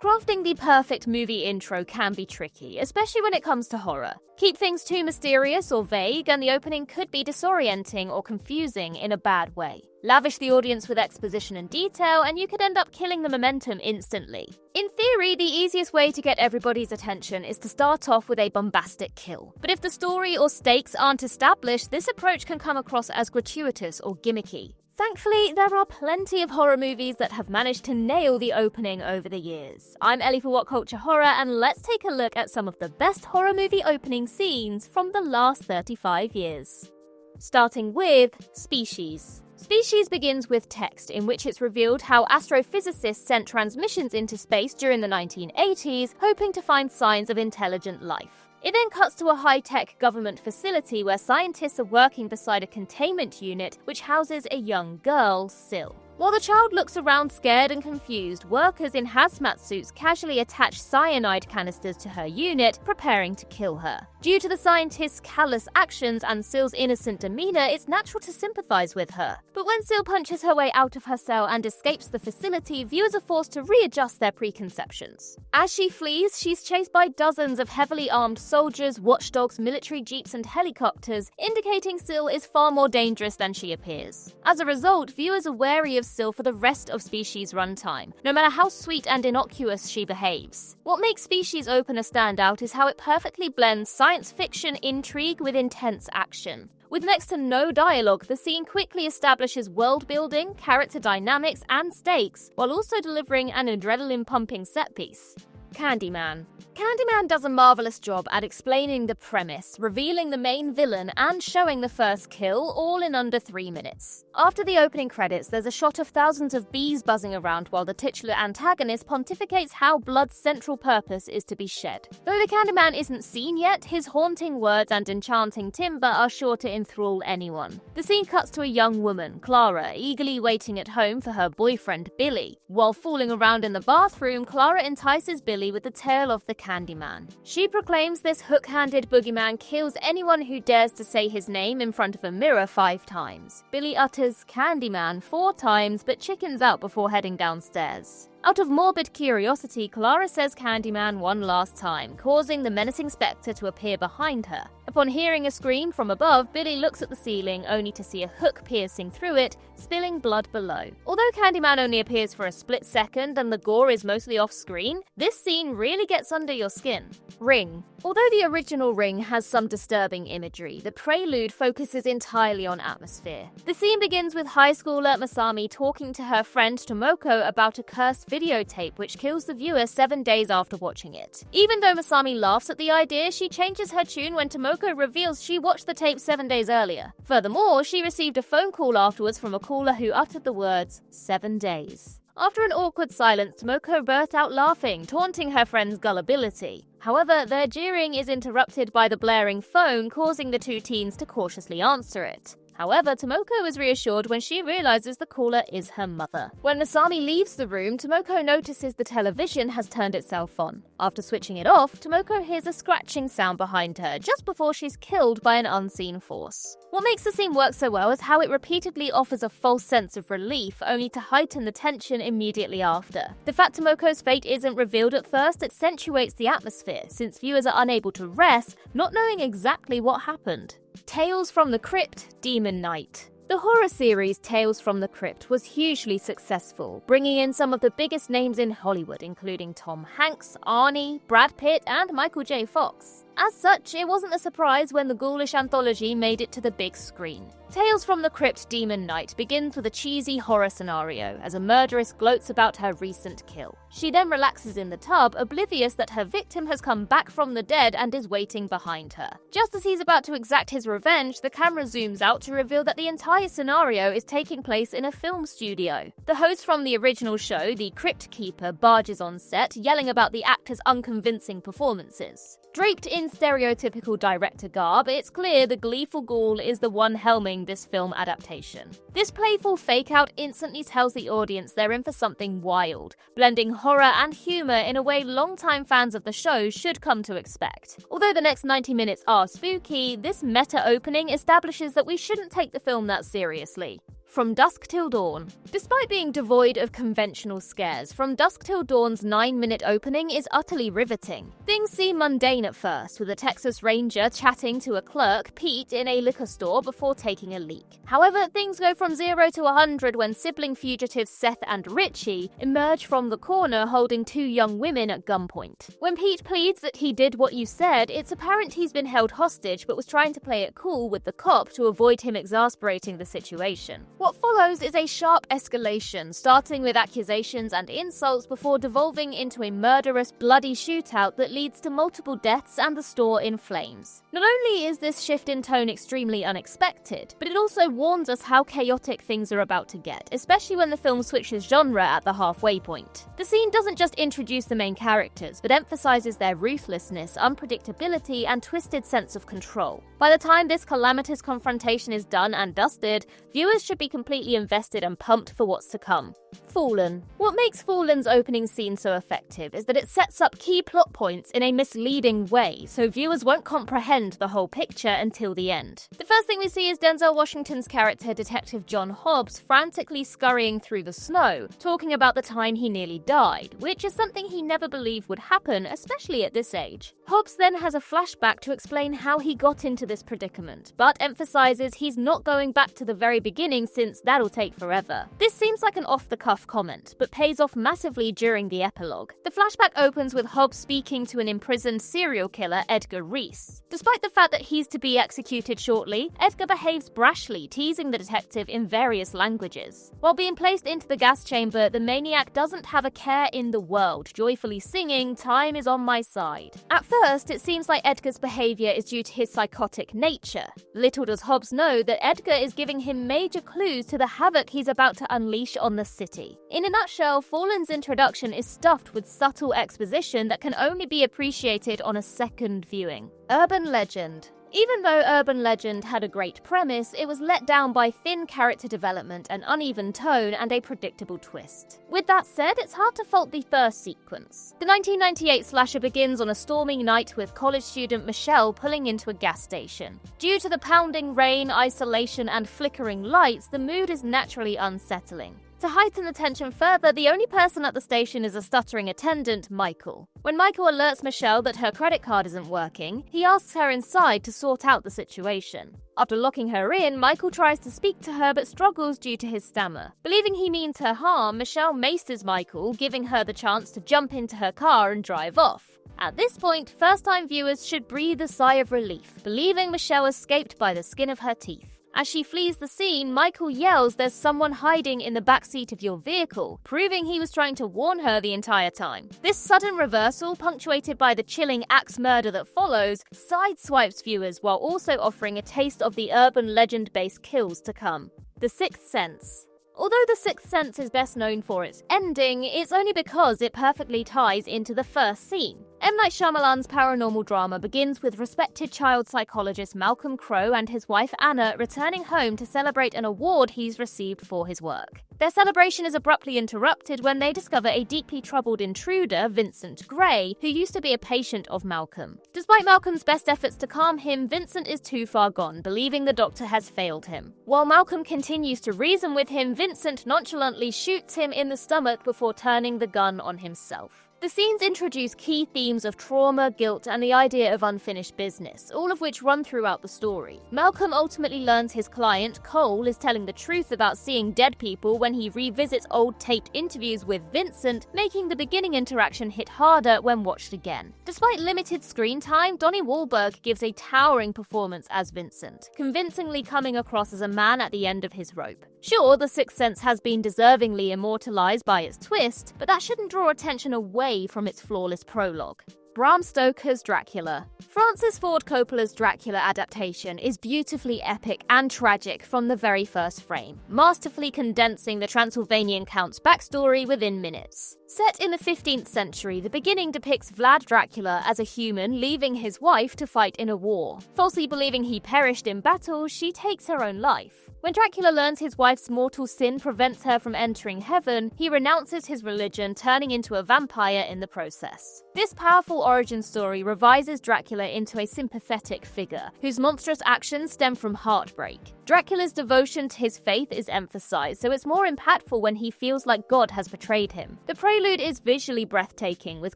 Crafting the perfect movie intro can be tricky, especially when it comes to horror. Keep things too mysterious or vague, and the opening could be disorienting or confusing in a bad way. Lavish the audience with exposition and detail, and you could end up killing the momentum instantly. In theory, the easiest way to get everybody's attention is to start off with a bombastic kill. But if the story or stakes aren't established, this approach can come across as gratuitous or gimmicky. Thankfully, there are plenty of horror movies that have managed to nail the opening over the years. I'm Ellie for What Culture Horror, and let's take a look at some of the best horror movie opening scenes from the last 35 years. Starting with Species. Species begins with text in which it's revealed how astrophysicists sent transmissions into space during the 1980s, hoping to find signs of intelligent life. It then cuts to a high-tech government facility where scientists are working beside a containment unit which houses a young girl, Sil. While the child looks around scared and confused, workers in hazmat suits casually attach cyanide canisters to her unit, preparing to kill her. Due to the scientist's callous actions and Sil's innocent demeanor, it's natural to sympathize with her. But when Sil punches her way out of her cell and escapes the facility, viewers are forced to readjust their preconceptions. As she flees, she's chased by dozens of heavily armed soldiers, watchdogs, military jeeps, and helicopters, indicating Sil is far more dangerous than she appears. As a result, viewers are wary of Sil for the rest of Species' runtime, no matter how sweet and innocuous she behaves. What makes Species opener stand out is how it perfectly blends science fiction intrigue with intense action. With next to no dialogue, the scene quickly establishes world building, character dynamics, and stakes, while also delivering an adrenaline-pumping set piece. Candyman. Candyman does a marvelous job at explaining the premise, revealing the main villain, and showing the first kill, all in under 3 minutes. After the opening credits, there's a shot of thousands of bees buzzing around while the titular antagonist pontificates how blood's central purpose is to be shed. Though the Candyman isn't seen yet, his haunting words and enchanting timbre are sure to enthrall anyone. The scene cuts to a young woman, Clara, eagerly waiting at home for her boyfriend, Billy. While fooling around in the bathroom, Clara entices Billy with the tale of the Candyman. She proclaims this hook-handed boogeyman kills anyone who dares to say his name in front of a mirror 5 times. Billy utters Candyman 4 times, but chickens out before heading downstairs. Out of morbid curiosity, Clara says Candyman one last time, causing the menacing spectre to appear behind her. Upon hearing a scream from above, Billy looks at the ceiling, only to see a hook piercing through it, spilling blood below. Although Candyman only appears for a split second and the gore is mostly off-screen, this scene really gets under your skin. Ring. Although the original Ring has some disturbing imagery, the prelude focuses entirely on atmosphere. The scene begins with high schooler Masami talking to her friend Tomoko about a cursed videotape which kills the viewer 7 days after watching it. Even though Masami laughs at the idea, she changes her tune when Tomoko reveals she watched the tape 7 days earlier. Furthermore, she received a phone call afterwards from a caller who uttered the words, 7 days. After an awkward silence, Tomoko burst out laughing, taunting her friend's gullibility. However, their jeering is interrupted by the blaring phone, causing the two teens to cautiously answer it. However, Tomoko is reassured when she realizes the caller is her mother. When Masami leaves the room, Tomoko notices the television has turned itself on. After switching it off, Tomoko hears a scratching sound behind her, just before she's killed by an unseen force. What makes the scene work so well is how it repeatedly offers a false sense of relief, only to heighten the tension immediately after. The fact Tomoko's fate isn't revealed at first accentuates the atmosphere, since viewers are unable to rest, not knowing exactly what happened. Tales from the Crypt, Demon Knight. The horror series Tales from the Crypt was hugely successful, bringing in some of the biggest names in Hollywood, including Tom Hanks, Arnie, Brad Pitt, and Michael J. Fox. As such, it wasn't a surprise when the ghoulish anthology made it to the big screen. Tales from the Crypt Demon Knight begins with a cheesy horror scenario as a murderess gloats about her recent kill. She then relaxes in the tub, oblivious that her victim has come back from the dead and is waiting behind her. Just as he's about to exact his revenge, the camera zooms out to reveal that the entire scenario is taking place in a film studio. The host from the original show, the Crypt Keeper, barges on set, yelling about the actors' unconvincing performances. Draped in stereotypical director garb, it's clear the gleeful ghoul is the one helming this film adaptation. This playful fake-out instantly tells the audience they're in for something wild, blending horror and humor in a way longtime fans of the show should come to expect. Although the next 90 minutes are spooky, this meta opening establishes that we shouldn't take the film that seriously. From Dusk Till Dawn. Despite being devoid of conventional scares, From Dusk Till Dawn's 9-minute opening is utterly riveting. Things seem mundane at first, with a Texas Ranger chatting to a clerk, Pete, in a liquor store before taking a leak. However, things go from 0 to 100 when sibling fugitives Seth and Richie emerge from the corner holding 2 young women at gunpoint. When Pete pleads that he did what you said, it's apparent he's been held hostage but was trying to play it cool with the cop to avoid him exasperating the situation. What follows is a sharp escalation, starting with accusations and insults before devolving into a murderous, bloody shootout that leads to multiple deaths and the store in flames. Not only is this shift in tone extremely unexpected, but it also warns us how chaotic things are about to get, especially when the film switches genre at the halfway point. The scene doesn't just introduce the main characters, but emphasizes their ruthlessness, unpredictability, and twisted sense of control. By the time this calamitous confrontation is done and dusted, viewers should be completely invested and pumped for what's to come. Fallen. What makes Fallen's opening scene so effective is that it sets up key plot points in a misleading way, so viewers won't comprehend the whole picture until the end. The first thing we see is Denzel Washington's character, Detective John Hobbs, frantically scurrying through the snow, talking about the time he nearly died, which is something he never believed would happen, especially at this age. Hobbs then has a flashback to explain how he got into this predicament, but emphasizes he's not going back to the very beginning since that'll take forever. This seems like an off-the-cuff comment, but pays off massively during the epilogue. The flashback opens with Hobbs speaking to an imprisoned serial killer, Edgar Reese. Despite the fact that he's to be executed shortly, Edgar behaves brashly, teasing the detective in various languages. While being placed into the gas chamber, the maniac doesn't have a care in the world, joyfully singing, "Time is on my side." At first, it seems like Edgar's behavior is due to his psychotic nature. Little does Hobbs know that Edgar is giving him major clues to the havoc he's about to unleash on the city. In a nutshell, Fallen's introduction is stuffed with subtle exposition that can only be appreciated on a second viewing. Urban legend. Even though Urban Legend had a great premise, it was let down by thin character development, an uneven tone, and a predictable twist. With that said, it's hard to fault the first sequence. The 1998 slasher begins on a stormy night with college student Michelle pulling into a gas station. Due to the pounding rain, isolation, and flickering lights, the mood is naturally unsettling. To heighten the tension further, the only person at the station is a stuttering attendant, Michael. When Michael alerts Michelle that her credit card isn't working, he asks her inside to sort out the situation. After locking her in, Michael tries to speak to her but struggles due to his stammer. Believing he means her harm, Michelle maces Michael, giving her the chance to jump into her car and drive off. At this point, first-time viewers should breathe a sigh of relief, believing Michelle escaped by the skin of her teeth. As she flees the scene, Michael yells there's someone hiding in the backseat of your vehicle, proving he was trying to warn her the entire time. This sudden reversal, punctuated by the chilling axe murder that follows, sideswipes viewers while also offering a taste of the urban legend-based kills to come. The Sixth Sense. Although The Sixth Sense is best known for its ending, it's only because it perfectly ties into the first scene. M. Night Shyamalan's paranormal drama begins with respected child psychologist Malcolm Crowe and his wife Anna returning home to celebrate an award he's received for his work. Their celebration is abruptly interrupted when they discover a deeply troubled intruder, Vincent Gray, who used to be a patient of Malcolm. Despite Malcolm's best efforts to calm him, Vincent is too far gone, believing the doctor has failed him. While Malcolm continues to reason with him, Vincent nonchalantly shoots him in the stomach before turning the gun on himself. The scenes introduce key themes of trauma, guilt, and the idea of unfinished business, all of which run throughout the story. Malcolm ultimately learns his client, Cole, is telling the truth about seeing dead people when he revisits old taped interviews with Vincent, making the beginning interaction hit harder when watched again. Despite limited screen time, Donnie Wahlberg gives a towering performance as Vincent, convincingly coming across as a man at the end of his rope. Sure, The Sixth Sense has been deservingly immortalized by its twist, but that shouldn't draw attention away from its flawless prologue. Bram Stoker's Dracula. Francis Ford Coppola's Dracula adaptation is beautifully epic and tragic from the very first frame, masterfully condensing the Transylvanian Count's backstory within minutes. Set in the 15th century, the beginning depicts Vlad Dracula as a human leaving his wife to fight in a war. Falsely believing he perished in battle, she takes her own life. When Dracula learns his wife's mortal sin prevents her from entering heaven, he renounces his religion, turning into a vampire in the process. This powerful origin story revises Dracula into a sympathetic figure, whose monstrous actions stem from heartbreak. Dracula's devotion to his faith is emphasized, so it's more impactful when he feels like God has betrayed him. The prelude is visually breathtaking, with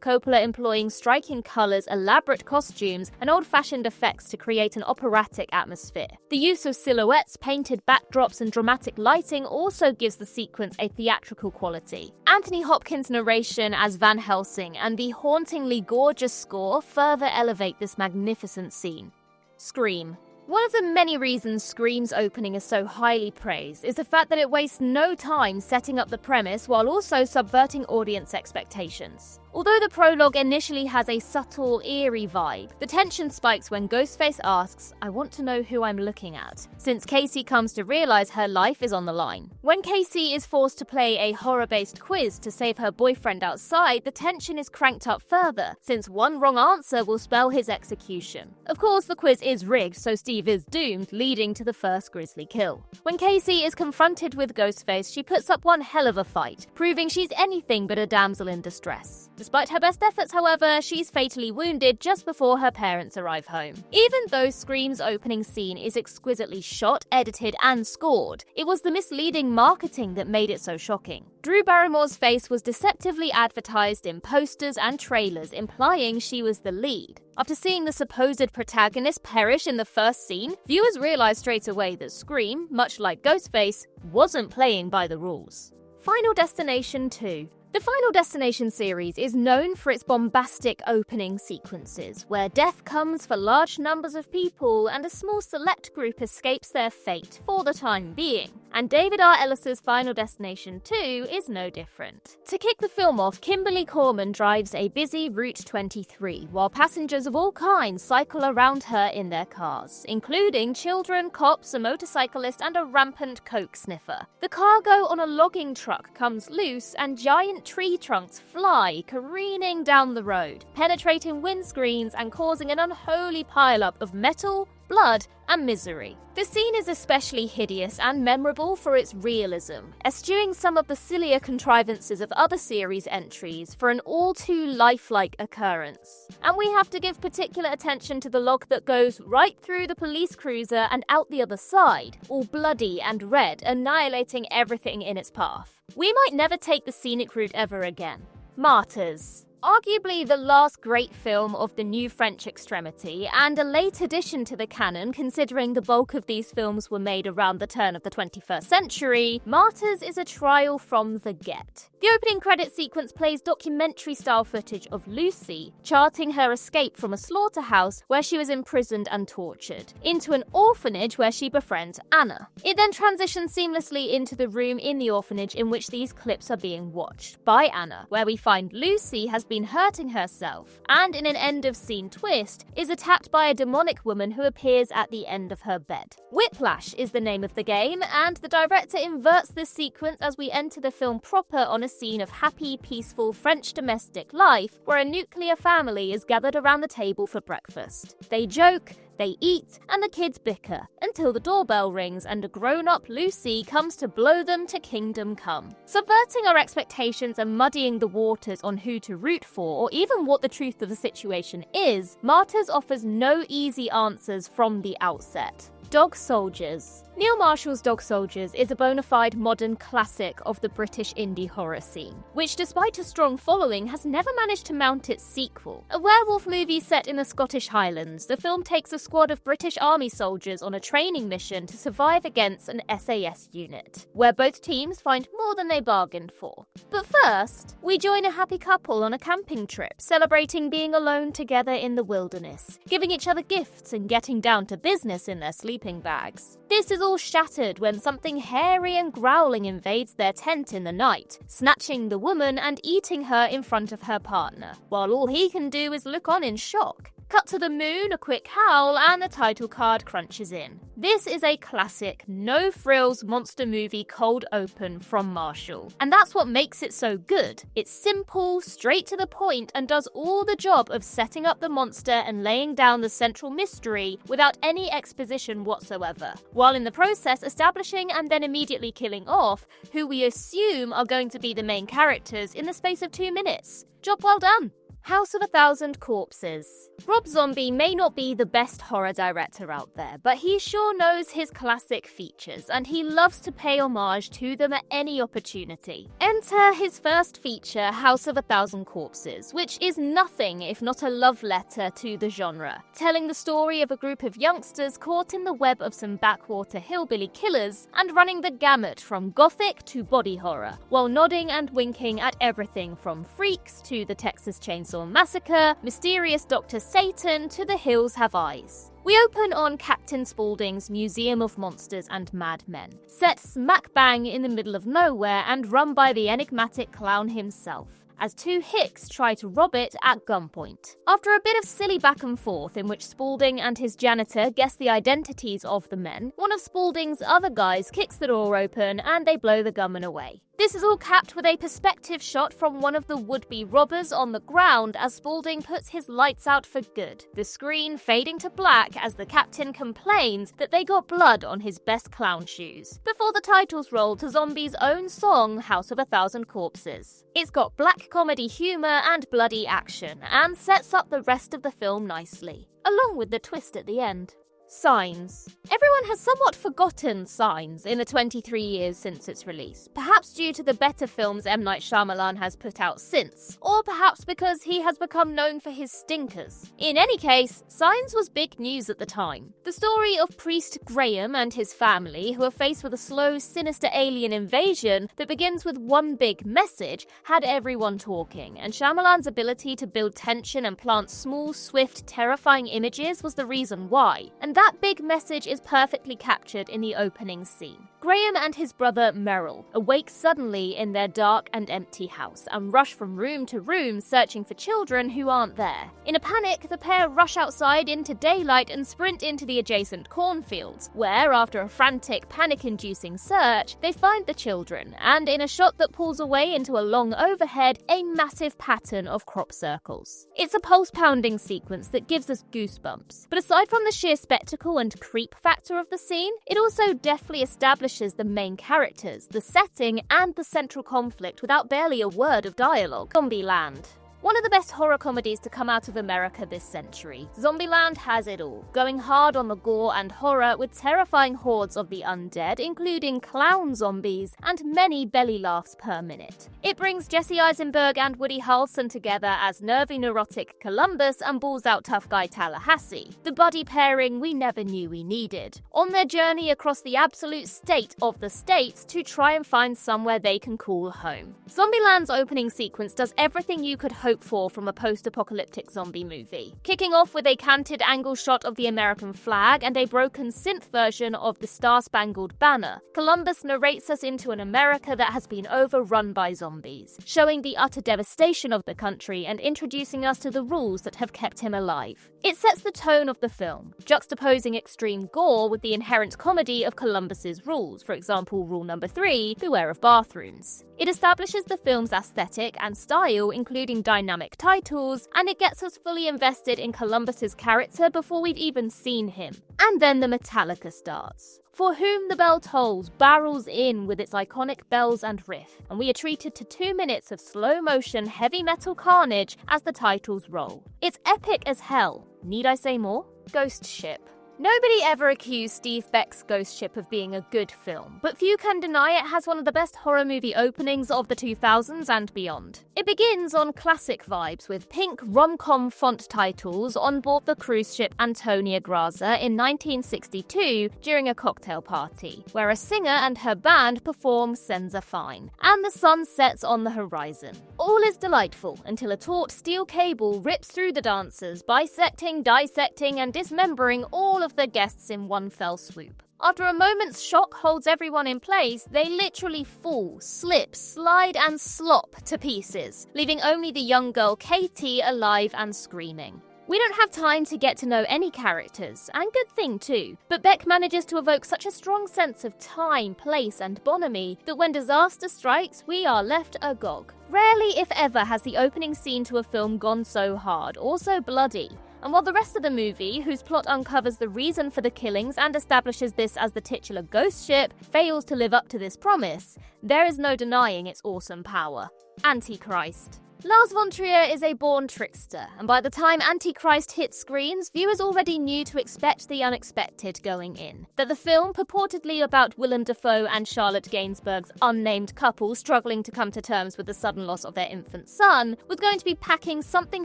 Coppola employing striking colors, elaborate costumes, and old-fashioned effects to create an operatic atmosphere. The use of silhouettes, painted backdrops, and dramatic lighting also gives the sequence a theatrical quality. Anthony Hopkins' narration as Van Helsing and the hauntingly gorgeous score further elevate this magnificent scene. Scream. One of the many reasons Scream's opening is so highly praised is the fact that it wastes no time setting up the premise while also subverting audience expectations. Although the prologue initially has a subtle, eerie vibe, the tension spikes when Ghostface asks, "I want to know who I'm looking at," since Casey comes to realize her life is on the line. When Casey is forced to play a horror-based quiz to save her boyfriend outside, the tension is cranked up further, since one wrong answer will spell his execution. Of course, the quiz is rigged, so Steve is doomed, leading to the first grisly kill. When Casey is confronted with Ghostface, she puts up one hell of a fight, proving she's anything but a damsel in distress. Despite her best efforts, however, she's fatally wounded just before her parents arrive home. Even though Scream's opening scene is exquisitely shot, edited, and scored, it was the misleading marketing that made it so shocking. Drew Barrymore's face was deceptively advertised in posters and trailers, implying she was the lead. After seeing the supposed protagonist perish in the first scene, viewers realized straight away that Scream, much like Ghostface, wasn't playing by the rules. Final Destination 2. The Final Destination series is known for its bombastic opening sequences, where death comes for large numbers of people and a small select group escapes their fate for the time being. And David R. Ellis's Final Destination 2 is no different. To kick the film off, Kimberly Corman drives a busy Route 23, while passengers of all kinds cycle around her in their cars, including children, cops, a motorcyclist, and a rampant coke sniffer. The cargo on a logging truck comes loose, and giant tree trunks fly, careening down the road, penetrating windscreens and causing an unholy pileup of metal, blood, and misery. The scene is especially hideous and memorable for its realism, eschewing some of the sillier contrivances of other series entries for an all-too-lifelike occurrence. And we have to give particular attention to the log that goes right through the police cruiser and out the other side, all bloody and red, annihilating everything in its path. We might never take the scenic route ever again. Martyrs. Arguably the last great film of the new French extremity, and a late addition to the canon considering the bulk of these films were made around the turn of the 21st century, Martyrs is a trial from the get. The opening credit sequence plays documentary-style footage of Lucy charting her escape from a slaughterhouse where she was imprisoned and tortured, into an orphanage where she befriends Anna. It then transitions seamlessly into the room in the orphanage in which these clips are being watched, by Anna, where we find Lucy has been hurting herself, and in an end-of-scene twist, is attacked by a demonic woman who appears at the end of her bed. Whiplash is the name of the game, and the director inverts this sequence as we enter the film proper on a scene of happy, peaceful French domestic life, where a nuclear family is gathered around the table for breakfast. They joke, they eat, and the kids bicker, until the doorbell rings and a grown-up Lucy comes to blow them to kingdom come. Subverting our expectations and muddying the waters on who to root for, or even what the truth of the situation is, Martyrs offers no easy answers from the outset. Dog Soldiers. Neil Marshall's Dog Soldiers is a bona fide modern classic of the British indie horror scene, which despite a strong following has never managed to mount its sequel. A werewolf movie set in the Scottish Highlands, the film takes a squad of British Army soldiers on a training mission to survive against an SAS unit, where both teams find more than they bargained for. But first, we join a happy couple on a camping trip, celebrating being alone together in the wilderness, giving each other gifts and getting down to business in their sleeping bags. This is all shattered when something hairy and growling invades their tent in the night, snatching the woman and eating her in front of her partner, while all he can do is look on in shock. Cut to the moon, a quick howl, and the title card crunches in. This is a classic, no-frills monster movie cold open from Marshall. And that's what makes it so good. It's simple, straight to the point, and does all the job of setting up the monster and laying down the central mystery without any exposition whatsoever, while in the process establishing and then immediately killing off who we assume are going to be the main characters in the space of 2 minutes. Job well done. House of a Thousand Corpses. Rob Zombie may not be the best horror director out there, but he sure knows his classic features, and he loves to pay homage to them at any opportunity. Enter his first feature, House of a Thousand Corpses, which is nothing if not a love letter to the genre, telling the story of a group of youngsters caught in the web of some backwater hillbilly killers and running the gamut from gothic to body horror, while nodding and winking at everything from Freaks to the Texas Chainsaw Massacre, mysterious Dr. Satan to The Hills Have Eyes. We open on Captain Spaulding's Museum of Monsters and Madmen, set smack bang in the middle of nowhere and run by the enigmatic clown himself, as two hicks try to rob it at gunpoint. After a bit of silly back and forth in which Spaulding and his janitor guess the identities of the men, one of Spaulding's other guys kicks the door open and they blow the gunman away. This is all capped with a perspective shot from one of the would-be robbers on the ground as Spaulding puts his lights out for good, the screen fading to black as the captain complains that they got blood on his best clown shoes, before the titles roll to Zombie's own song, House of a Thousand Corpses. It's got black comedy humour and bloody action, and sets up the rest of the film nicely, along with the twist at the end. Signs. Everyone has somewhat forgotten Signs in the 23 years since its release, perhaps due to the better films M. Night Shyamalan has put out since, or perhaps because he has become known for his stinkers. In any case, Signs was big news at the time. The story of priest Graham and his family, who are faced with a slow, sinister alien invasion that begins with one big message, had everyone talking, and Shyamalan's ability to build tension and plant small, swift, terrifying images was the reason why. And that big message is perfectly captured in the opening scene. Graham and his brother Merrill awake suddenly in their dark and empty house and rush from room to room searching for children who aren't there. In a panic, the pair rush outside into daylight and sprint into the adjacent cornfields, where, after a frantic, panic-inducing search, they find the children, and in a shot that pulls away into a long overhead, a massive pattern of crop circles. It's a pulse-pounding sequence that gives us goosebumps, but aside from the sheer spectacle and creep factor of the scene, it also deftly establishes the main characters, the setting, and the central conflict without barely a word of dialogue. Zombieland. One of the best horror comedies to come out of America this century, Zombieland has it all, going hard on the gore and horror with terrifying hordes of the undead, including clown zombies, and many belly laughs per minute. It brings Jesse Eisenberg and Woody Harrelson together as nervy neurotic Columbus and balls-out tough guy Tallahassee, the buddy pairing we never knew we needed, on their journey across the absolute state of the states to try and find somewhere they can call home. Zombieland's opening sequence does everything you could hope for from a post-apocalyptic zombie movie, kicking off with a canted angle shot of the American flag and a broken synth version of the Star-Spangled Banner. Columbus narrates us into an America that has been overrun by zombies, showing the utter devastation of the country and introducing us to the rules that have kept him alive. It sets the tone of the film, juxtaposing extreme gore with the inherent comedy of Columbus's rules, for example, rule number 3, beware of bathrooms. It establishes the film's aesthetic and style, including dynamic titles, and it gets us fully invested in Columbus's character before we've even seen him. And then the Metallica starts. For Whom the Bell Tolls barrels in with its iconic bells and riff, and we are treated to 2 minutes of slow-motion heavy metal carnage as the titles roll. It's epic as hell. Need I say more? Ghost Ship. Nobody ever accused Steve Beck's Ghost Ship of being a good film, but few can deny it has one of the best horror movie openings of the 2000s and beyond. It begins on classic vibes with pink rom-com font titles on board the cruise ship Antonia Graza in 1962 during a cocktail party, where a singer and her band perform Senza Fine, and the sun sets on the horizon. All is delightful until a taut steel cable rips through the dancers, bisecting, dissecting, and dismembering all of the guests in one fell swoop. After a moment's shock holds everyone in place, they literally fall, slip, slide, and slop to pieces, leaving only the young girl Katie alive and screaming. We don't have time to get to know any characters, and good thing too, but Beck manages to evoke such a strong sense of time, place, and bonhomie that when disaster strikes, we are left agog. Rarely, if ever, has the opening scene to a film gone so hard, or so bloody. And while the rest of the movie, whose plot uncovers the reason for the killings and establishes this as the titular ghost ship, fails to live up to this promise, there is no denying its awesome power. Antichrist. Lars von Trier is a born trickster, and by the time Antichrist hit screens, viewers already knew to expect the unexpected going in. That the film, purportedly about Willem Dafoe and Charlotte Gainsbourg's unnamed couple struggling to come to terms with the sudden loss of their infant son, was going to be packing something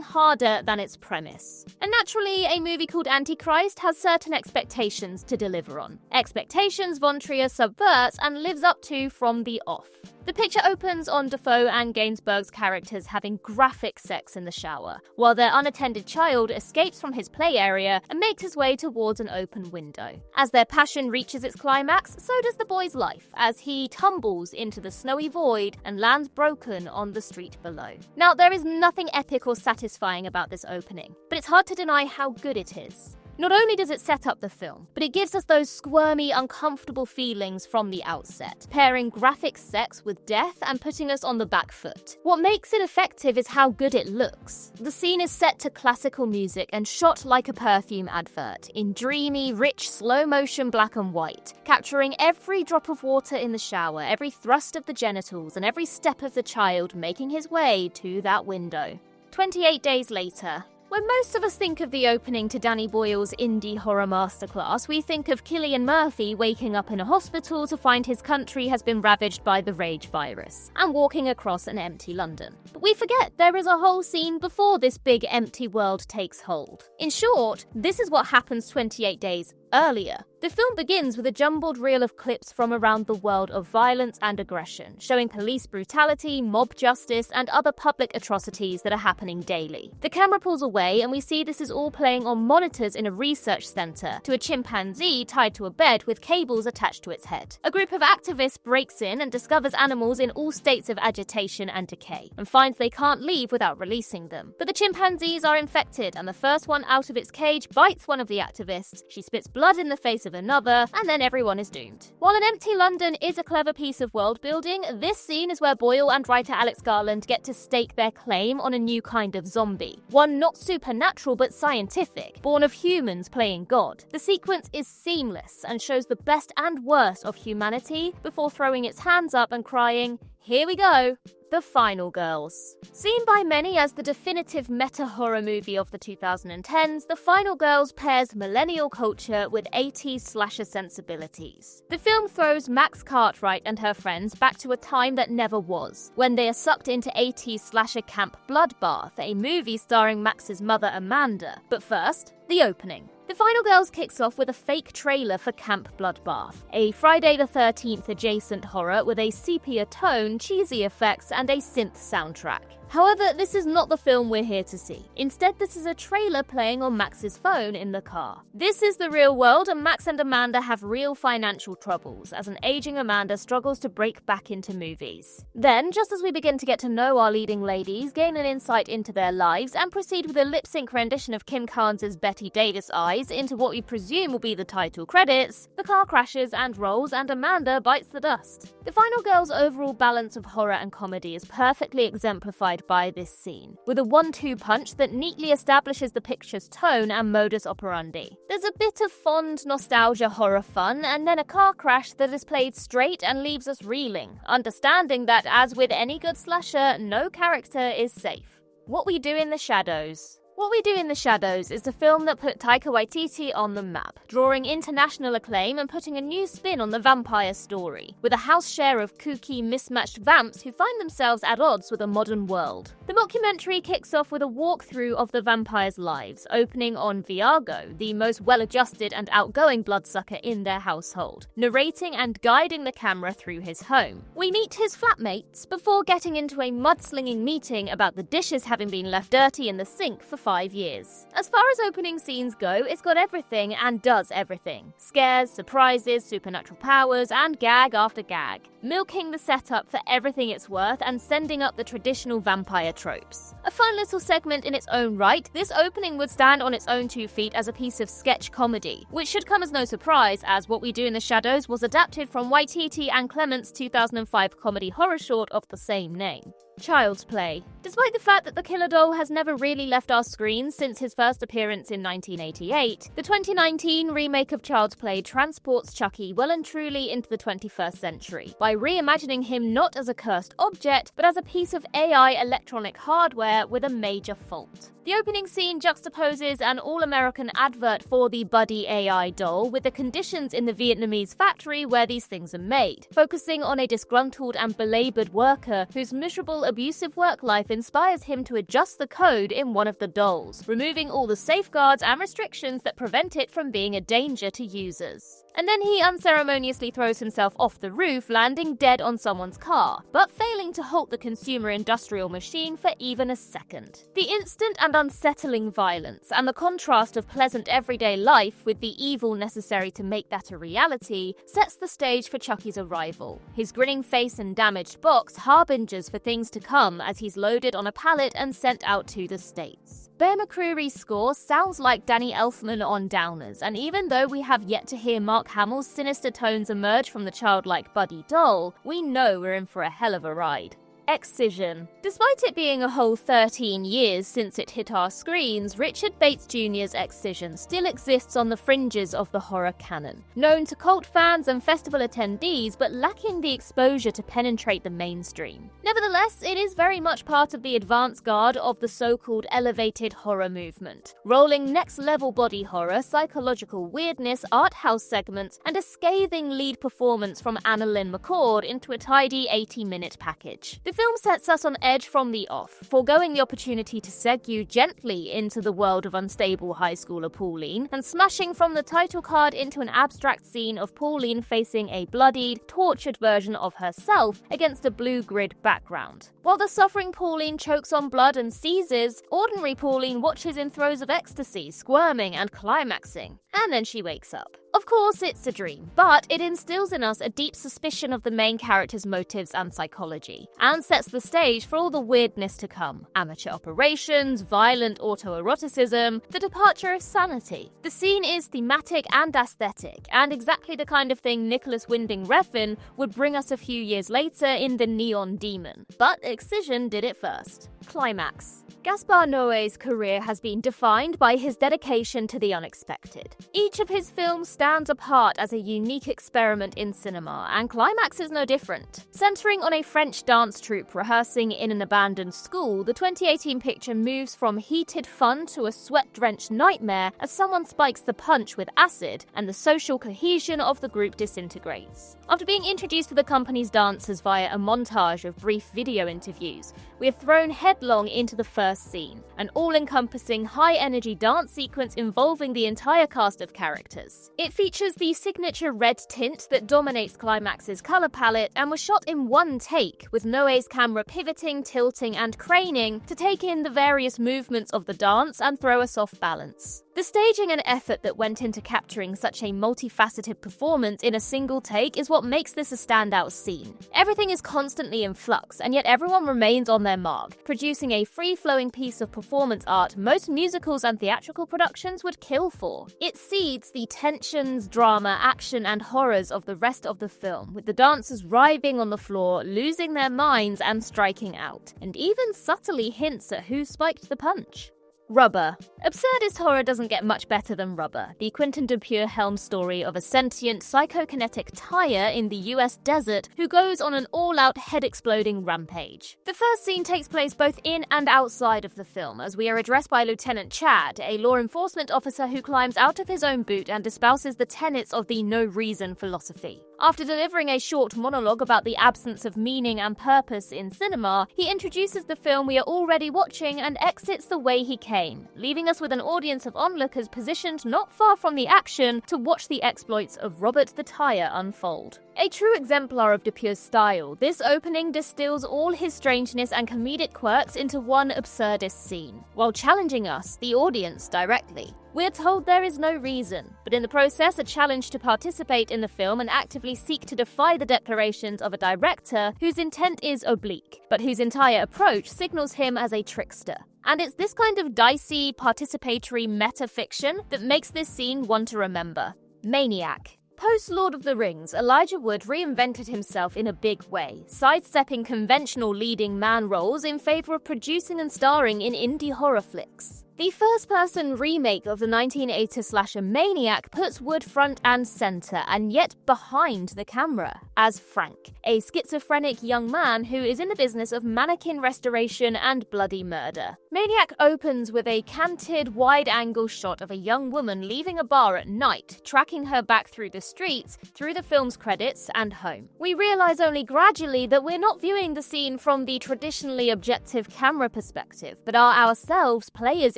harder than its premise. And naturally, a movie called Antichrist has certain expectations to deliver on. Expectations von Trier subverts and lives up to from the off. The picture opens on Dafoe and Gainsbourg's characters having graphic sex in the shower, while their unattended child escapes from his play area and makes his way towards an open window. As their passion reaches its climax, so does the boy's life, as he tumbles into the snowy void and lands broken on the street below. Now, there is nothing epic or satisfying about this opening, but it's hard to deny how good it is. Not only does it set up the film, but it gives us those squirmy, uncomfortable feelings from the outset, pairing graphic sex with death and putting us on the back foot. What makes it effective is how good it looks. The scene is set to classical music and shot like a perfume advert, in dreamy, rich, slow-motion black and white, capturing every drop of water in the shower, every thrust of the genitals, and every step of the child making his way to that window. 28 days later. When most of us think of the opening to Danny Boyle's indie horror masterclass, we think of Cillian Murphy waking up in a hospital to find his country has been ravaged by the rage virus, and walking across an empty London. But we forget there is a whole scene before this big empty world takes hold. In short, this is what happens 28 days earlier. The film begins with a jumbled reel of clips from around the world of violence and aggression, showing police brutality, mob justice, and other public atrocities that are happening daily. The camera pulls away and we see this is all playing on monitors in a research center to a chimpanzee tied to a bed with cables attached to its head. A group of activists breaks in and discovers animals in all states of agitation and decay, and finds they can't leave without releasing them. But the chimpanzees are infected, and the first one out of its cage bites one of the activists. She spits blood in the face of another, and then everyone is doomed. While an empty London is a clever piece of world building, this scene is where Boyle and writer Alex Garland get to stake their claim on a new kind of zombie. One not supernatural but scientific, born of humans playing God. The sequence is seamless and shows the best and worst of humanity before throwing its hands up and crying, "Here we go." The Final Girls. Seen by many as the definitive meta-horror movie of the 2010s, The Final Girls pairs millennial culture with 80s slasher sensibilities. The film throws Max Cartwright and her friends back to a time that never was, when they are sucked into 80s slasher camp Bloodbath, a movie starring Max's mother Amanda. But first, the opening. The Final Girls kicks off with a fake trailer for Camp Bloodbath, a Friday the 13th adjacent horror with a sepia tone, cheesy effects, and a synth soundtrack. However, this is not the film we're here to see. Instead, this is a trailer playing on Max's phone in the car. This is the real world, and Max and Amanda have real financial troubles, as an aging Amanda struggles to break back into movies. Then, just as we begin to get to know our leading ladies, gain an insight into their lives, and proceed with a lip-sync rendition of Kim Carnes' Betty Davis Eyes into what we presume will be the title credits, the car crashes and rolls, and Amanda bites the dust. The Final Girl's overall balance of horror and comedy is perfectly exemplified by this scene, with a 1-2 punch that neatly establishes the picture's tone and modus operandi. There's a bit of fond nostalgia horror fun, and then a car crash that is played straight and leaves us reeling, understanding that, as with any good slasher, no character is safe. What We Do in the Shadows. What We Do in the Shadows is the film that put Taika Waititi on the map, drawing international acclaim and putting a new spin on the vampire story, with a house share of kooky, mismatched vamps who find themselves at odds with a modern world. The mockumentary kicks off with a walkthrough of the vampires' lives, opening on Viago, the most well-adjusted and outgoing bloodsucker in their household, narrating and guiding the camera through his home. We meet his flatmates before getting into a mudslinging meeting about the dishes having been left dirty in the sink for 5 5 years. As far as opening scenes go, it's got everything and does everything. Scares, surprises, supernatural powers, and gag after gag. Milking the setup for everything it's worth and sending up the traditional vampire tropes. A fun little segment in its own right, this opening would stand on its own 2 feet as a piece of sketch comedy, which should come as no surprise as What We Do in the Shadows was adapted from Waititi and Clement's 2005 comedy horror short of the same name. Child's Play. Despite the fact that the killer doll has never really left our screens since his first appearance in 1988, the 2019 remake of Child's Play transports Chucky well and truly into the 21st century by reimagining him not as a cursed object, but as a piece of AI electronic hardware with a major fault. The opening scene juxtaposes an all-American advert for the Buddy AI doll with the conditions in the Vietnamese factory where these things are made, focusing on a disgruntled and belabored worker whose miserable, abusive work life inspires him to adjust the code in one of the dolls, removing all the safeguards and restrictions that prevent it from being a danger to users. And then he unceremoniously throws himself off the roof, landing dead on someone's car, but failing to halt the consumer industrial machine for even a second. The instant and unsettling violence, and the contrast of pleasant everyday life with the evil necessary to make that a reality, sets the stage for Chucky's arrival. His grinning face and damaged box harbingers for things to come as he's loaded on a pallet and sent out to the States. Bear McCreary's score sounds like Danny Elfman on Downers, and even though we have yet to hear Mark Hamill's sinister tones emerge from the childlike Buddy doll, we know we're in for a hell of a ride. Excision. Despite it being a whole 13 years since it hit our screens, Richard Bates Jr.'s Excision still exists on the fringes of the horror canon. Known to cult fans and festival attendees, but lacking the exposure to penetrate the mainstream. Nevertheless, it is very much part of the advance guard of the so-called elevated horror movement, rolling next-level body horror, psychological weirdness, art house segments, and a scathing lead performance from Anna Lynn McCord into a tidy 80-minute package. The film sets us on edge from the off, foregoing the opportunity to segue gently into the world of unstable high schooler Pauline, and smashing from the title card into an abstract scene of Pauline facing a bloodied, tortured version of herself against a blue grid background. While the suffering Pauline chokes on blood and seizes, ordinary Pauline watches in throes of ecstasy, squirming and climaxing, and then she wakes up. Of course, it's a dream, but it instills in us a deep suspicion of the main character's motives and psychology, and sets the stage for all the weirdness to come. Amateur operations, violent autoeroticism, the departure of sanity. The scene is thematic and aesthetic, and exactly the kind of thing Nicholas Winding Refn would bring us a few years later in The Neon Demon. But Excision did it first. Climax. Gaspar Noé's career has been defined by his dedication to the unexpected. Each of his films stands apart as a unique experiment in cinema, and Climax is no different. Centering on a French dance troupe rehearsing in an abandoned school, the 2018 picture moves from heated fun to a sweat-drenched nightmare as someone spikes the punch with acid, and the social cohesion of the group disintegrates. After being introduced to the company's dancers via a montage of brief video interviews, we are thrown headlong into the first scene, an all-encompassing high-energy dance sequence involving the entire cast of characters. It features the signature red tint that dominates Climax's color palette and was shot in one take, with Noé's camera pivoting, tilting, and craning to take in the various movements of the dance and throw us off balance. The staging and effort that went into capturing such a multifaceted performance in a single take is what makes this a standout scene. Everything is constantly in flux, and yet everyone remains on their mark, producing a free-flowing piece of performance art most musicals and theatrical productions would kill for. It seeds the tensions, drama, action, and horrors of the rest of the film, with the dancers writhing on the floor, losing their minds, and striking out, and even subtly hints at who spiked the punch. Rubber. Absurdist horror doesn't get much better than Rubber, the Quentin Dupieux helm story of a sentient, psychokinetic tire in the US desert who goes on an all-out head-exploding rampage. The first scene takes place both in and outside of the film, as we are addressed by Lieutenant Chad, a law enforcement officer who climbs out of his own boot and espouses the tenets of the no reason philosophy. After delivering a short monologue about the absence of meaning and purpose in cinema, he introduces the film we are already watching and exits the way he came, pain, leaving us with an audience of onlookers positioned not far from the action to watch the exploits of Robert the Tire unfold. A true exemplar of Dupuis' style, this opening distills all his strangeness and comedic quirks into one absurdist scene, while challenging us, the audience, directly. We're told there is no reason, but in the process a challenge to participate in the film and actively seek to defy the declarations of a director whose intent is oblique, but whose entire approach signals him as a trickster. And it's this kind of dicey, participatory meta-fiction that makes this scene one to remember. Maniac. Post-Lord of the Rings, Elijah Wood reinvented himself in a big way, sidestepping conventional leading man roles in favor of producing and starring in indie horror flicks. The first-person remake of the 1980s slasher Maniac puts Wood front and center, and yet behind the camera, as Frank, a schizophrenic young man who is in the business of mannequin restoration and bloody murder. Maniac opens with a canted, wide-angle shot of a young woman leaving a bar at night, tracking her back through the streets, through the film's credits, and home. We realize only gradually that we're not viewing the scene from the traditionally objective camera perspective, but are ourselves players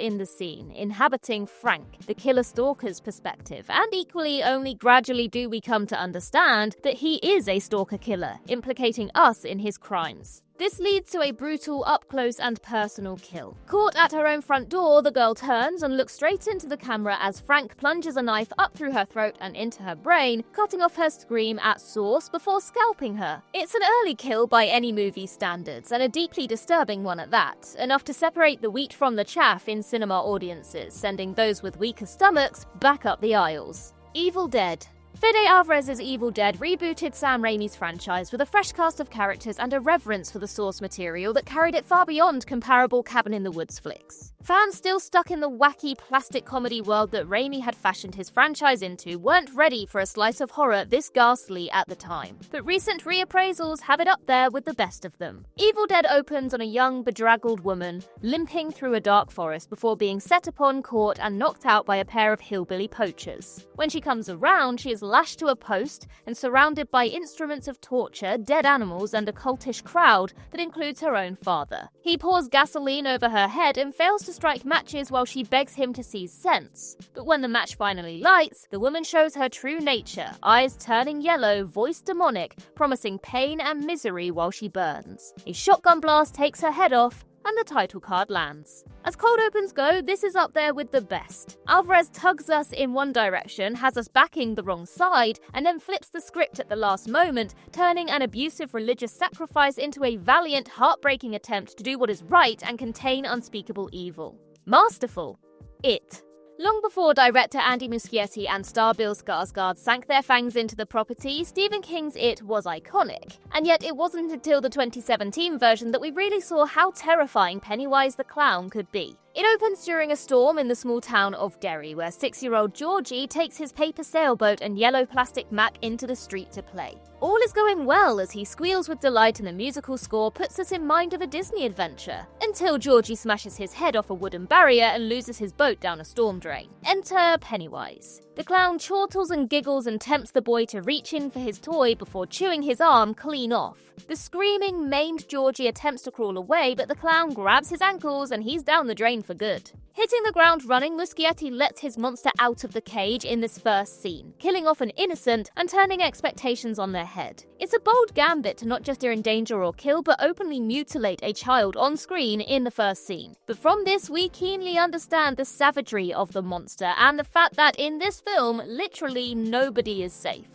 in the scene, inhabiting Frank, the killer stalker's perspective, and equally only gradually do we come to understand that he is a stalker killer, implicating us in his crimes. This leads to a brutal up-close and personal kill. Caught at her own front door, the girl turns and looks straight into the camera as Frank plunges a knife up through her throat and into her brain, cutting off her scream at source before scalping her. It's an early kill by any movie standards, and a deeply disturbing one at that, enough to separate the wheat from the chaff in cinema audiences, sending those with weaker stomachs back up the aisles. Evil Dead. Fede Alvarez's Evil Dead rebooted Sam Raimi's franchise with a fresh cast of characters and a reverence for the source material that carried it far beyond comparable Cabin-in-the-Woods flicks. Fans still stuck in the wacky plastic comedy world that Raimi had fashioned his franchise into weren't ready for a slice of horror this ghastly at the time, but recent reappraisals have it up there with the best of them. Evil Dead opens on a young, bedraggled woman limping through a dark forest before being set upon, caught, and knocked out by a pair of hillbilly poachers. When she comes around, she is lashed to a post and surrounded by instruments of torture, dead animals, and a cultish crowd that includes her own father. He pours gasoline over her head and fails to strike matches while she begs him to seize sense. But when the match finally lights, the woman shows her true nature, eyes turning yellow, voice demonic, promising pain and misery while she burns. A shotgun blast takes her head off, and the title card lands. As cold opens go, this is up there with the best. Alvarez tugs us in one direction, has us backing the wrong side, and then flips the script at the last moment, turning an abusive religious sacrifice into a valiant, heartbreaking attempt to do what is right and contain unspeakable evil. Masterful. It. Long before director Andy Muschietti and star Bill Skarsgård sank their fangs into the property, Stephen King's It was iconic. And yet it wasn't until the 2017 version that we really saw how terrifying Pennywise the Clown could be. It opens during a storm in the small town of Derry, where 6-year-old Georgie takes his paper sailboat and yellow plastic Mac into the street to play. All is going well as he squeals with delight and the musical score puts us in mind of a Disney adventure, until Georgie smashes his head off a wooden barrier and loses his boat down a storm drain. Enter Pennywise. The clown chortles and giggles and tempts the boy to reach in for his toy before chewing his arm clean off. The screaming, maimed Georgie attempts to crawl away, but the clown grabs his ankles and he's down the drain for good. Hitting the ground running, Muschietti lets his monster out of the cage in this first scene, killing off an innocent and turning expectations on their head. It's a bold gambit to not just endanger or kill, but openly mutilate a child on screen in the first scene. But from this, we keenly understand the savagery of the monster and the fact that in this film, literally nobody is safe.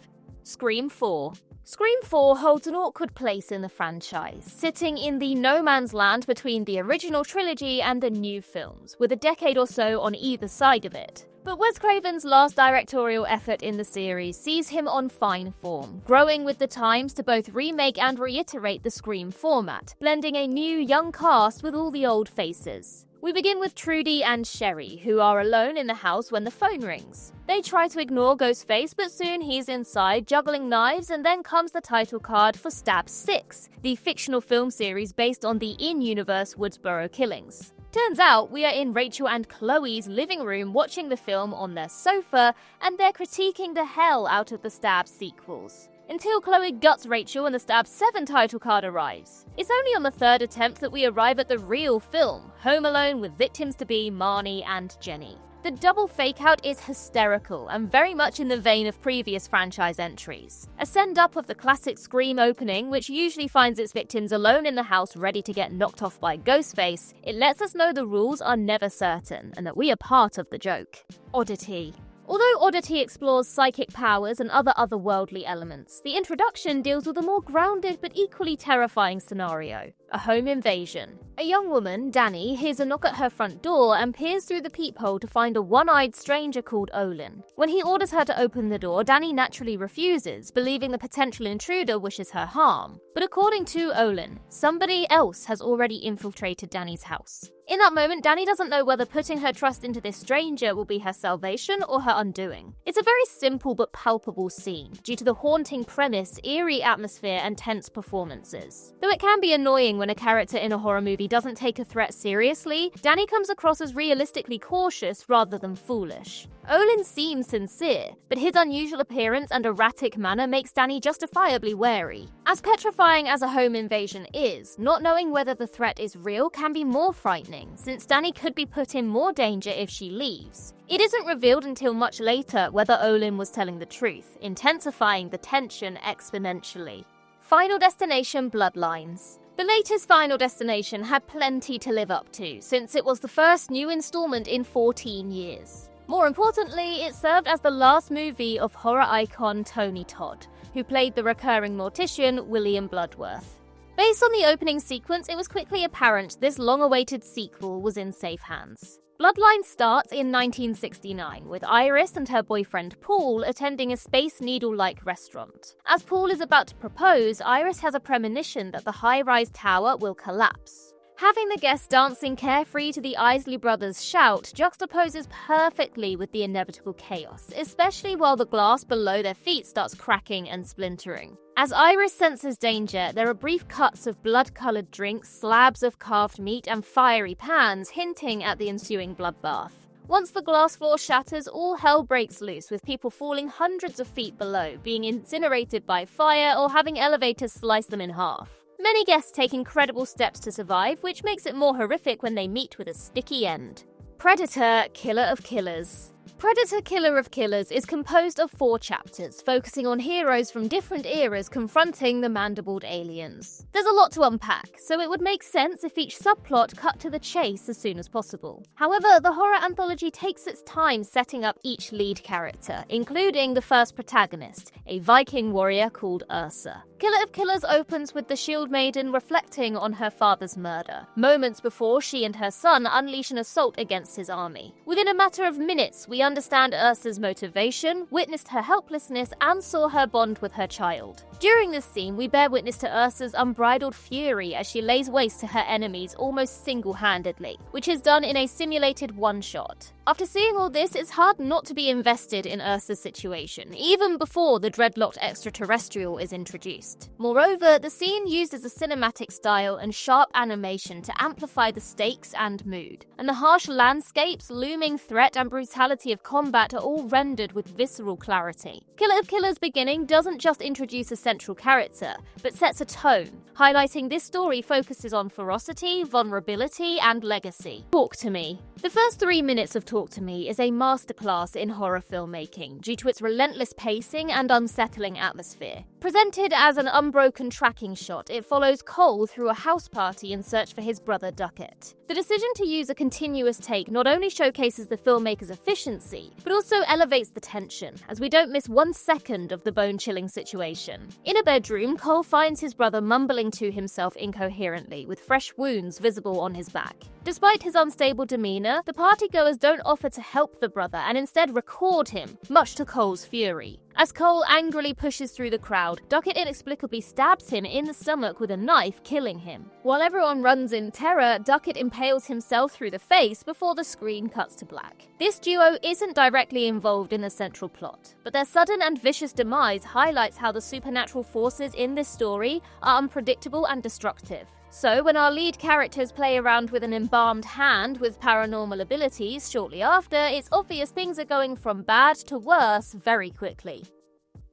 Scream 4. Scream 4 holds an awkward place in the franchise, sitting in the no man's land between the original trilogy and the new films, with a decade or so on either side of it. But Wes Craven's last directorial effort in the series sees him on fine form, growing with the times to both remake and reiterate the Scream format, blending a new young cast with all the old faces. We begin with Trudy and Sherry, who are alone in the house when the phone rings. They try to ignore Ghostface, but soon he's inside, juggling knives, and then comes the title card for Stab 6, the fictional film series based on the in-universe Woodsboro killings. Turns out we are in Rachel and Chloe's living room watching the film on their sofa, and they're critiquing the hell out of the Stab sequels. until Chloe guts Rachel and the Stab 7 title card arrives. It's only on the third attempt that we arrive at the real film, Home Alone, with victims-to-be Marnie and Jenny. The double fake-out is hysterical and very much in the vein of previous franchise entries. A send-up of the classic Scream opening, which usually finds its victims alone in the house ready to get knocked off by Ghostface, it lets us know the rules are never certain and that we are part of the joke. Oddity. Although Oddity explores psychic powers and other otherworldly elements, the introduction deals with a more grounded but equally terrifying scenario: a home invasion. A young woman, Danny, hears a knock at her front door and peers through the peephole to find a one-eyed stranger called Olin. When he orders her to open the door, Danny naturally refuses, believing the potential intruder wishes her harm. But according to Olin, somebody else has already infiltrated Danny's house. In that moment, Danny doesn't know whether putting her trust into this stranger will be her salvation or her undoing. It's a very simple but palpable scene, due to the haunting premise, eerie atmosphere, and tense performances. Though it can be annoying when a character in a horror movie doesn't take a threat seriously, Danny comes across as realistically cautious rather than foolish. Olin seems sincere, but his unusual appearance and erratic manner makes Danny justifiably wary. As petrifying as a home invasion is, not knowing whether the threat is real can be more frightening, since Danny could be put in more danger if she leaves. It isn't revealed until much later whether Olin was telling the truth, intensifying the tension exponentially. Final Destination: Bloodlines. The latest Final Destination had plenty to live up to, since it was the first new installment in 14 years. More importantly, it served as the last movie of horror icon Tony Todd, who played the recurring mortician William Bloodworth. Based on the opening sequence, it was quickly apparent this long-awaited sequel was in safe hands. Bloodlines starts in 1969, with Iris and her boyfriend Paul attending a Space Needle-like restaurant. As Paul is about to propose, Iris has a premonition that the high-rise tower will collapse. Having the guests dancing carefree to the Isley Brothers' Shout juxtaposes perfectly with the inevitable chaos, especially while the glass below their feet starts cracking and splintering. As Iris senses danger, there are brief cuts of blood-coloured drinks, slabs of carved meat, and fiery pans hinting at the ensuing bloodbath. Once the glass floor shatters, all hell breaks loose, with people falling hundreds of feet below, being incinerated by fire, or having elevators slice them in half. Many guests take incredible steps to survive, which makes it more horrific when they meet with a sticky end. Predator, Killer of Killers. Predator Killer of Killers is composed of 4 chapters, focusing on heroes from different eras confronting the mandibled aliens. There's a lot to unpack, so it would make sense if each subplot cut to the chase as soon as possible. However, the horror anthology takes its time setting up each lead character, including the first protagonist, a Viking warrior called Ursa. Killer of Killers opens with the Shield Maiden reflecting on her father's murder, moments before she and her son unleash an assault against his army. Within a matter of minutes, we understand Ursa's motivation, witnessed her helplessness, and saw her bond with her child. During this scene, we bear witness to Ursa's unbridled fury as she lays waste to her enemies almost single-handedly, which is done in a simulated one-shot. After seeing all this, it's hard not to be invested in Ursa's situation, even before the dreadlocked extraterrestrial is introduced. Moreover, the scene uses a cinematic style and sharp animation to amplify the stakes and mood, and the harsh landscapes, looming threat, and brutality of combat are all rendered with visceral clarity. Killer of Killers beginning doesn't just introduce a central character, but sets a tone, highlighting this story focuses on ferocity, vulnerability, and legacy. Talk to Me. The first 3 minutes of Talk to Me is a masterclass in horror filmmaking due to its relentless pacing and unsettling atmosphere. Presented as an unbroken tracking shot, it follows Cole through a house party in search for his brother Duckett. The decision to use a continuous take not only showcases the filmmaker's efficiency, but also elevates the tension, as we don't miss 1 second of the bone-chilling situation. In a bedroom, Cole finds his brother mumbling to himself incoherently, with fresh wounds visible on his back. Despite his unstable demeanor, the partygoers don't offer to help the brother and instead record him, much to Cole's fury. As Cole angrily pushes through the crowd, Duckett inexplicably stabs him in the stomach with a knife, killing him. While everyone runs in terror, Duckett impales himself through the face before the screen cuts to black. This duo isn't directly involved in the central plot, but their sudden and vicious demise highlights how the supernatural forces in this story are unpredictable and destructive. So, when our lead characters play around with an embalmed hand with paranormal abilities shortly after, it's obvious things are going from bad to worse very quickly.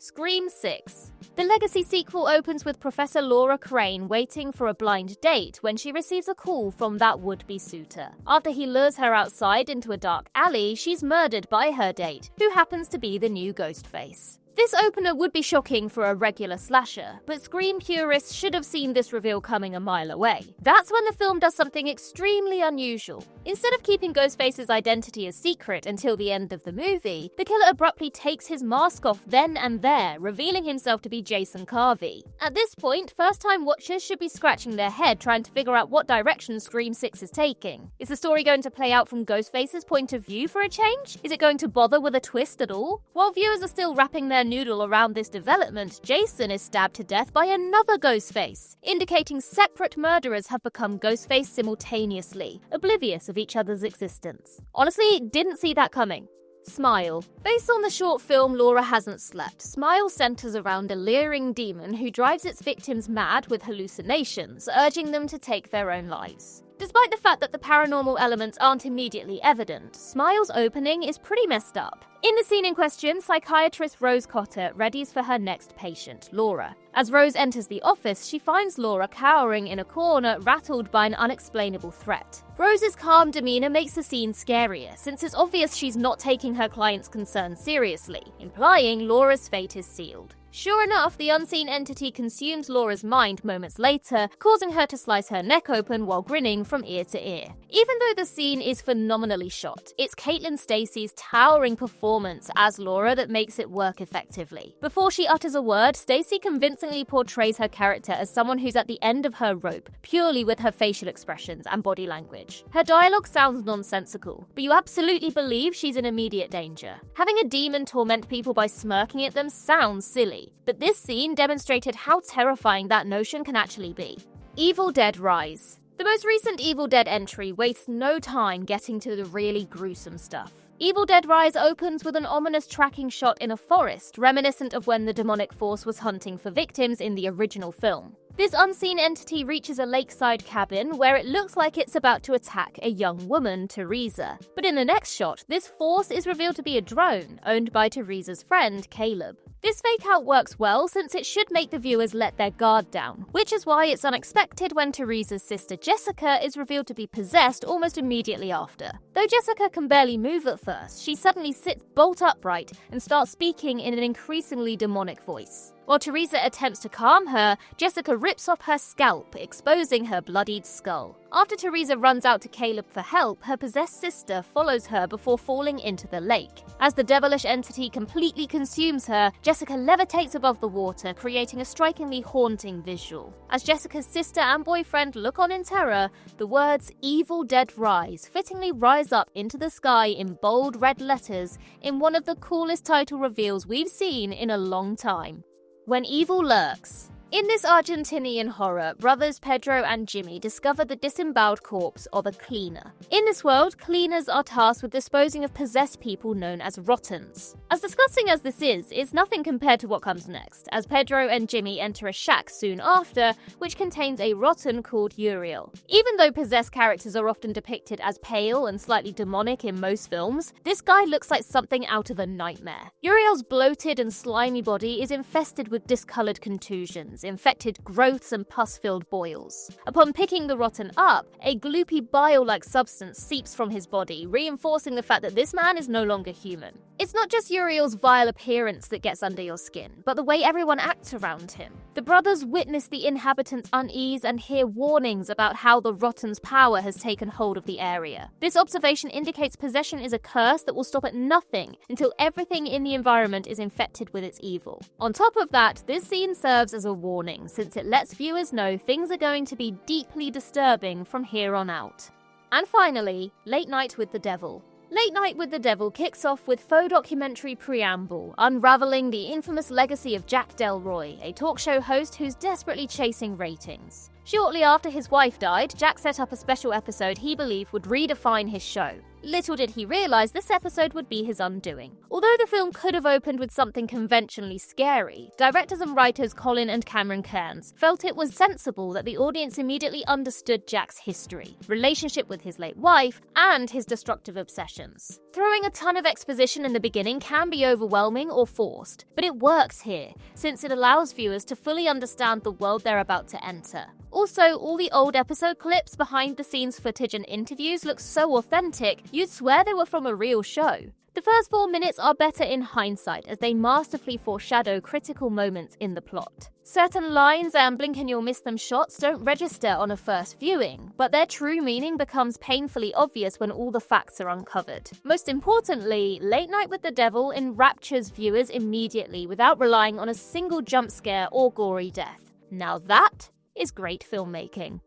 Scream 6. The Legacy sequel opens with Professor Laura Crane waiting for a blind date when she receives a call from that would-be suitor. After he lures her outside into a dark alley, she's murdered by her date, who happens to be the new Ghostface. This opener would be shocking for a regular slasher, but Scream purists should have seen this reveal coming a mile away. That's when the film does something extremely unusual. Instead of keeping Ghostface's identity a secret until the end of the movie, the killer abruptly takes his mask off then and there, revealing himself to be Jason Carvey. At this point, first-time watchers should be scratching their head trying to figure out what direction Scream 6 is taking. Is the story going to play out from Ghostface's point of view for a change? Is it going to bother with a twist at all? While viewers are still wrapping their noodle around this development, Jason is stabbed to death by another Ghostface, indicating separate murderers have become Ghostface simultaneously, oblivious of each other's existence. Honestly, didn't see that coming. Smile. Based on the short film Laura Hasn't Slept, Smile centers around a leering demon who drives its victims mad with hallucinations, urging them to take their own lives. Despite the fact that the paranormal elements aren't immediately evident, Smile's opening is pretty messed up. In the scene in question, psychiatrist Rose Cotter readies for her next patient, Laura. As Rose enters the office, she finds Laura cowering in a corner, rattled by an unexplainable threat. Rose's calm demeanor makes the scene scarier, since it's obvious she's not taking her client's concerns seriously, implying Laura's fate is sealed. Sure enough, the unseen entity consumes Laura's mind moments later, causing her to slice her neck open while grinning from ear to ear. Even though the scene is phenomenally shot, it's Caitlin Stasey's towering performance as Laura that makes it work effectively. Before she utters a word, Stasey convincingly portrays her character as someone who's at the end of her rope, purely with her facial expressions and body language. Her dialogue sounds nonsensical, but you absolutely believe she's in immediate danger. Having a demon torment people by smirking at them sounds silly, but this scene demonstrated how terrifying that notion can actually be. Evil Dead Rise. The most recent Evil Dead entry wastes no time getting to the really gruesome stuff. Evil Dead Rise opens with an ominous tracking shot in a forest, reminiscent of when the demonic force was hunting for victims in the original film. This unseen entity reaches a lakeside cabin where it looks like it's about to attack a young woman, Teresa. But in the next shot, this force is revealed to be a drone, owned by Teresa's friend, Caleb. This fake-out works well since it should make the viewers let their guard down, which is why it's unexpected when Teresa's sister Jessica is revealed to be possessed almost immediately after. Though Jessica can barely move at first, she suddenly sits bolt upright and starts speaking in an increasingly demonic voice. While Teresa attempts to calm her, Jessica rips off her scalp, exposing her bloodied skull. After Teresa runs out to Caleb for help, her possessed sister follows her before falling into the lake. As the devilish entity completely consumes her, Jessica levitates above the water, creating a strikingly haunting visual. As Jessica's sister and boyfriend look on in terror, the words "Evil Dead Rise" fittingly rise up into the sky in bold red letters in one of the coolest title reveals we've seen in a long time. When Evil Lurks. In this Argentinian horror, brothers Pedro and Jimmy discover the disemboweled corpse of a cleaner. In this world, cleaners are tasked with disposing of possessed people known as rottens. As disgusting as this is, it's nothing compared to what comes next, as Pedro and Jimmy enter a shack soon after, which contains a rotten called Uriel. Even though possessed characters are often depicted as pale and slightly demonic in most films, this guy looks like something out of a nightmare. Uriel's bloated and slimy body is infested with discolored contusions, infected growths and pus-filled boils. Upon picking the rotten up, a gloopy bile-like substance seeps from his body, reinforcing the fact that this man is no longer human. It's not just Uriel's vile appearance that gets under your skin, but the way everyone acts around him. The brothers witness the inhabitants' unease and hear warnings about how the rotten's power has taken hold of the area. This observation indicates possession is a curse that will stop at nothing until everything in the environment is infected with its evil. On top of that, this scene serves as a warning, since it lets viewers know things are going to be deeply disturbing from here on out. And finally, Late Night with the Devil. Late Night with the Devil kicks off with faux documentary preamble, unraveling the infamous legacy of Jack Delroy, a talk show host who's desperately chasing ratings. Shortly after his wife died, Jack set up a special episode he believed would redefine his show. Little did he realize this episode would be his undoing. Although the film could have opened with something conventionally scary, directors and writers Colin and Cameron Cairns felt it was sensible that the audience immediately understood Jack's history, relationship with his late wife, and his destructive obsessions. Throwing a ton of exposition in the beginning can be overwhelming or forced, but it works here, since it allows viewers to fully understand the world they're about to enter. Also, all the old episode clips, behind-the-scenes footage and interviews look so authentic, you'd swear they were from a real show. The first 4 minutes are better in hindsight as they masterfully foreshadow critical moments in the plot. Certain lines and blink-and-you'll-miss-them shots don't register on a first viewing, but their true meaning becomes painfully obvious when all the facts are uncovered. Most importantly, Late Night with the Devil enraptures viewers immediately without relying on a single jump scare or gory death. Now that is great filmmaking.